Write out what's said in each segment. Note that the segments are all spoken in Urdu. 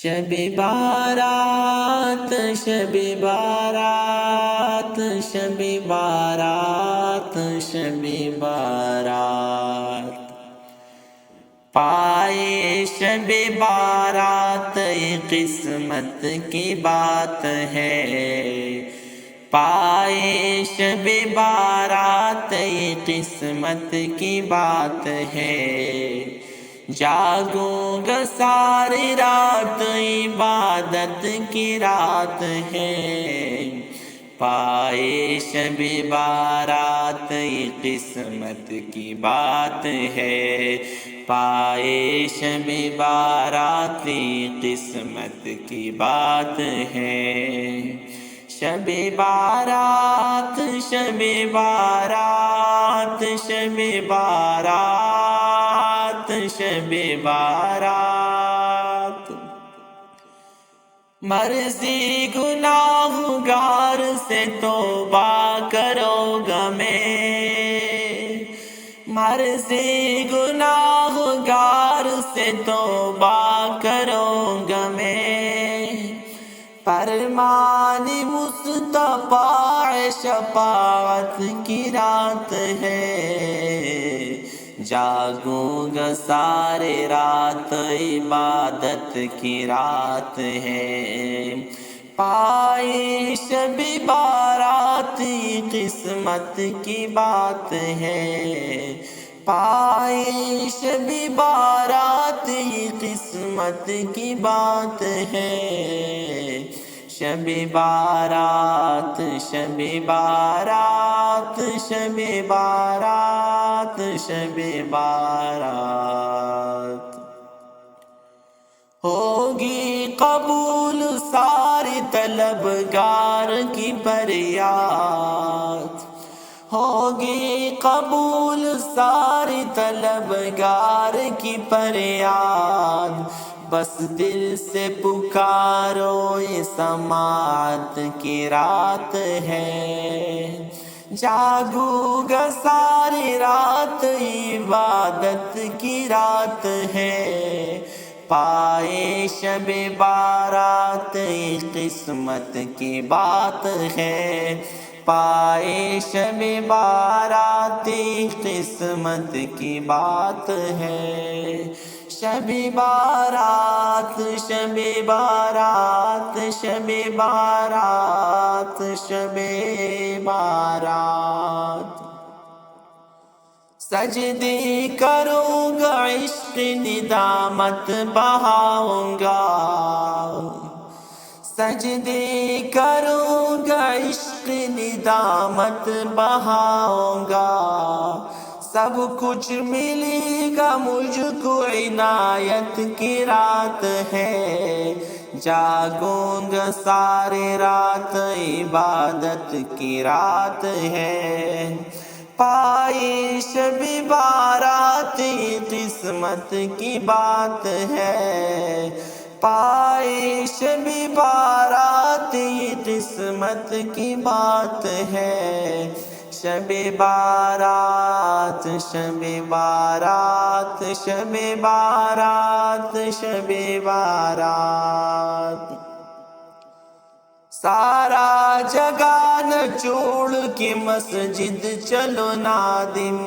شب بارات شب بارات شب بارات شب بارات پائے شب بارات یہ قسمت کی بات ہے، پائے شب بارات یہ قسمت کی بات ہے، جاگوں گا ساری رات عبادت کی رات ہے، پائے شب بارات یہ قسمت کی بات ہے، پائے شب بارات یہ قسمت کی بات ہے، شب بارات شب بارات شب بارات شب بارات مرضی گناہگار سے توبہ کرو گا میں، مرضی گناہگار سے توبہ کرو گا میں، فرمان مصطفیٰ شفاعت کی رات ہے، جاگوں گا سارے رات عبادت کی رات ہے، پائے شب بارات قسمت کی بات ہے، پائے شب بارات قسمت کی بات ہے، شب بارات شب بارات شب بارات شب بارات ہوگی قبول ساری طلبگار کی فریاد، ہوگی قبول ساری طلبگار کی فریاد، بس دل سے پکارو یہ سماعت کی رات ہے، جاگوں گا ساری رات عبادت کی رات ہے، پائے شب بارات قسمت کی بات ہے، پائے شب بارات قسمت کی بات ہے، شب بارات شب بارات شب بارات شب بارات سجدے کروں گا عشق ندامت بہاؤں گا، سجدے کروں گا عشق ندامت بہاؤں گا، سب کچھ ملے گا مجھ کو عنایت کی رات ہے، جاگوں گا سارے رات عبادت کی رات ہے، پائے شب بارات قسمت کی بات ہے، پائے شب بارات قسمت کی بات ہے، شب بارات شب بارات شب بارات شب بارات سارا جگان چھوڑ کے مسجد چلو نادم،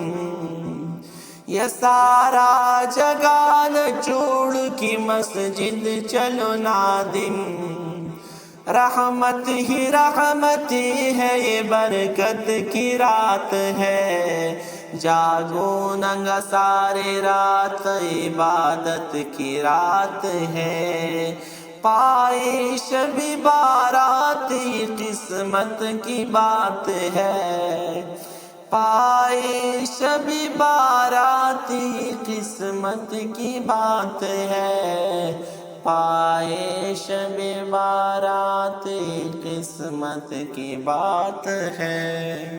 یہ سارا جگان چھوڑ کے مسجد چلو نادم، رحمت ہی رحمت ہے یہ برکت کی رات ہے، جاگو ننگا سارے رات عبادت کی رات ہے، پائے شب بارات قسمت کی بات ہے، پائے شب بارات قسمت کی بات ہے، پائے شب بارات قسمت کی بات ہے۔